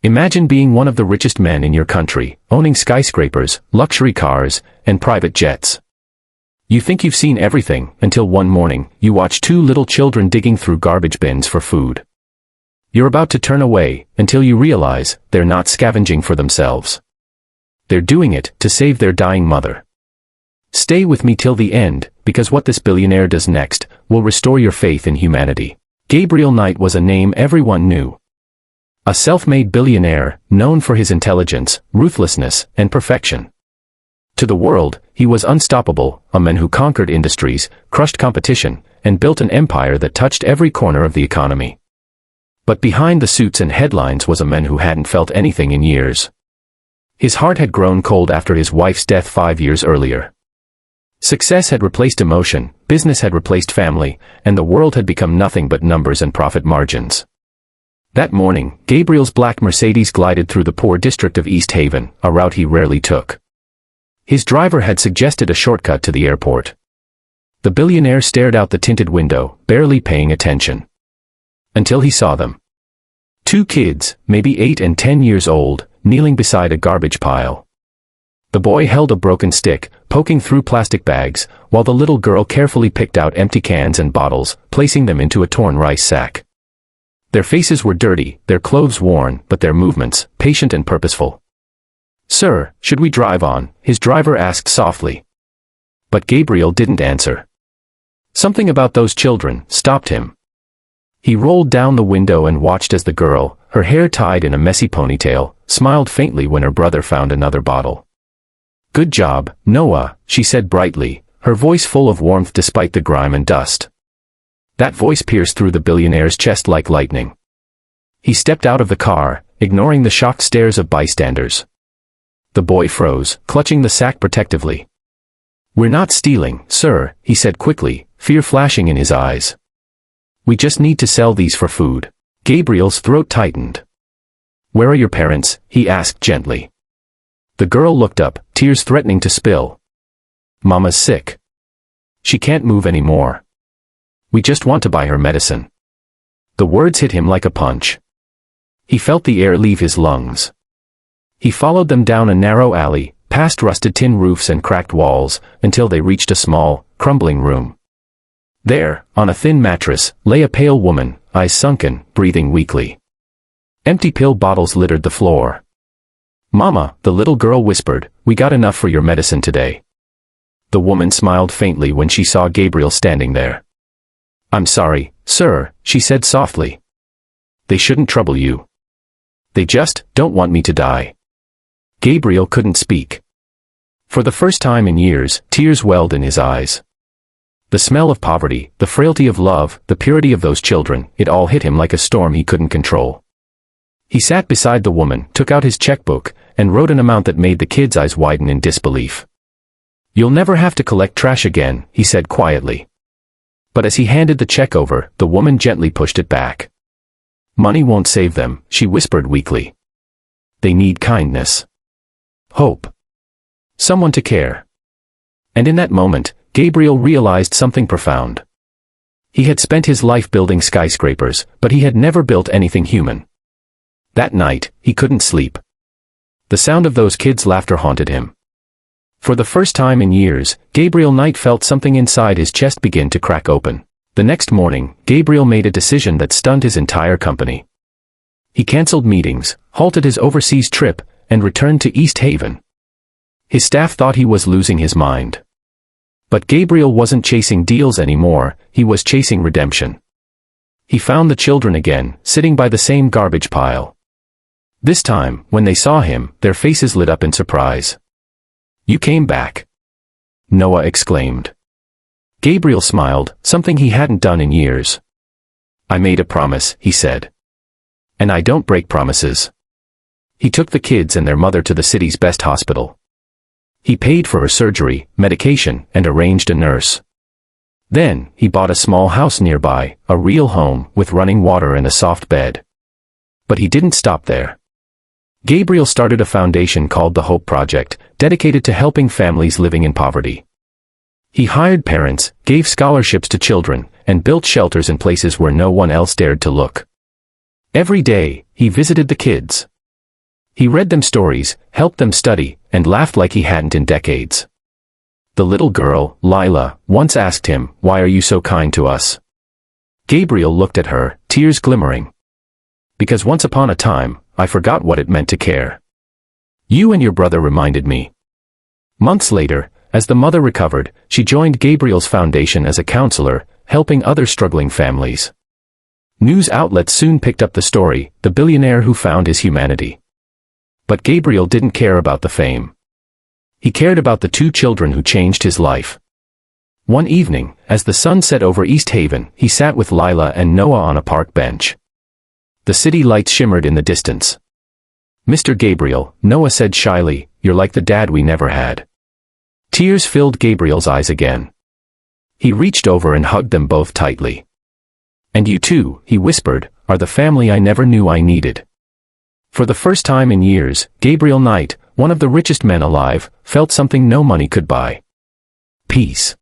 Imagine being one of the richest men in your country, owning skyscrapers, luxury cars, and private jets. You think you've seen everything, until one morning, you watch two little children digging through garbage bins for food. You're about to turn away, until you realize, they're not scavenging for themselves. They're doing it, to save their dying mother. Stay with me till the end, because what this billionaire does next, will restore your faith in humanity. Gabriel Knight was a name everyone knew. A self-made billionaire, known for his intelligence, ruthlessness, and perfection. To the world, he was unstoppable, a man who conquered industries, crushed competition, and built an empire that touched every corner of the economy. But behind the suits and headlines was a man who hadn't felt anything in years. His heart had grown cold after his wife's death 5 years earlier. Success had replaced emotion, business had replaced family, and the world had become nothing but numbers and profit margins. That morning, Gabriel's black Mercedes glided through the poor district of East Haven, a route he rarely took. His driver had suggested a shortcut to the airport. The billionaire stared out the tinted window, barely paying attention. Until he saw them. Two kids, maybe 8 and 10 years old, kneeling beside a garbage pile. The boy held a broken stick, poking through plastic bags, while the little girl carefully picked out empty cans and bottles, placing them into a torn rice sack. Their faces were dirty, their clothes worn, but their movements, patient and purposeful. "Sir, should we drive on?" his driver asked softly. But Gabriel didn't answer. Something about those children stopped him. He rolled down the window and watched as the girl, her hair tied in a messy ponytail, smiled faintly when her brother found another bottle. "Good job, Noah," she said brightly, her voice full of warmth despite the grime and dust. That voice pierced through the billionaire's chest like lightning. He stepped out of the car, ignoring the shocked stares of bystanders. The boy froze, clutching the sack protectively. "We're not stealing, sir," he said quickly, fear flashing in his eyes. "We just need to sell these for food." Gabriel's throat tightened. "Where are your parents?" he asked gently. The girl looked up, tears threatening to spill. "Mama's sick. She can't move anymore. We just want to buy her medicine." The words hit him like a punch. He felt the air leave his lungs. He followed them down a narrow alley, past rusted tin roofs and cracked walls, until they reached a small, crumbling room. There, on a thin mattress, lay a pale woman, eyes sunken, breathing weakly. Empty pill bottles littered the floor. "Mama," the little girl whispered, "we got enough for your medicine today." The woman smiled faintly when she saw Gabriel standing there. "I'm sorry, sir," she said softly. "They shouldn't trouble you. They just don't want me to die." Gabriel couldn't speak. For the first time in years, tears welled in his eyes. The smell of poverty, the frailty of love, the purity of those children, it all hit him like a storm he couldn't control. He sat beside the woman, took out his checkbook, and wrote an amount that made the kid's eyes widen in disbelief. "You'll never have to collect trash again," he said quietly. But as he handed the check over, the woman gently pushed it back. "Money won't save them," she whispered weakly. "They need kindness. Hope. Someone to care." And in that moment, Gabriel realized something profound. He had spent his life building skyscrapers, but he had never built anything human. That night, he couldn't sleep. The sound of those kids' laughter haunted him. For the first time in years, Gabriel Knight felt something inside his chest begin to crack open. The next morning, Gabriel made a decision that stunned his entire company. He canceled meetings, halted his overseas trip, and returned to East Haven. His staff thought he was losing his mind. But Gabriel wasn't chasing deals anymore, he was chasing redemption. He found the children again, sitting by the same garbage pile. This time, when they saw him, their faces lit up in surprise. "You came back," Noah exclaimed. Gabriel smiled, something he hadn't done in years. "I made a promise," he said. "And I don't break promises." He took the kids and their mother to the city's best hospital. He paid for her surgery, medication, and arranged a nurse. Then, he bought a small house nearby, a real home, with running water and a soft bed. But he didn't stop there. Gabriel started a foundation called the Hope Project, dedicated to helping families living in poverty. He hired parents, gave scholarships to children, and built shelters in places where no one else dared to look. Every day, he visited the kids. He read them stories, helped them study, and laughed like he hadn't in decades. The little girl, Lila, once asked him, "Why are you so kind to us?" Gabriel looked at her, tears glimmering. "Because once upon a time, I forgot what it meant to care. You and your brother reminded me." Months later, as the mother recovered, she joined Gabriel's foundation as a counselor, helping other struggling families. News outlets soon picked up the story, the billionaire who found his humanity. But Gabriel didn't care about the fame. He cared about the 2 children who changed his life. One evening, as the sun set over East Haven, he sat with Lila and Noah on a park bench. The city lights shimmered in the distance. "Mr. Gabriel," Noah said shyly, "you're like the dad we never had." Tears filled Gabriel's eyes again. He reached over and hugged them both tightly. "And you too," he whispered, "are the family I never knew I needed." For the first time in years, Gabriel Knight, one of the richest men alive, felt something no money could buy. Peace.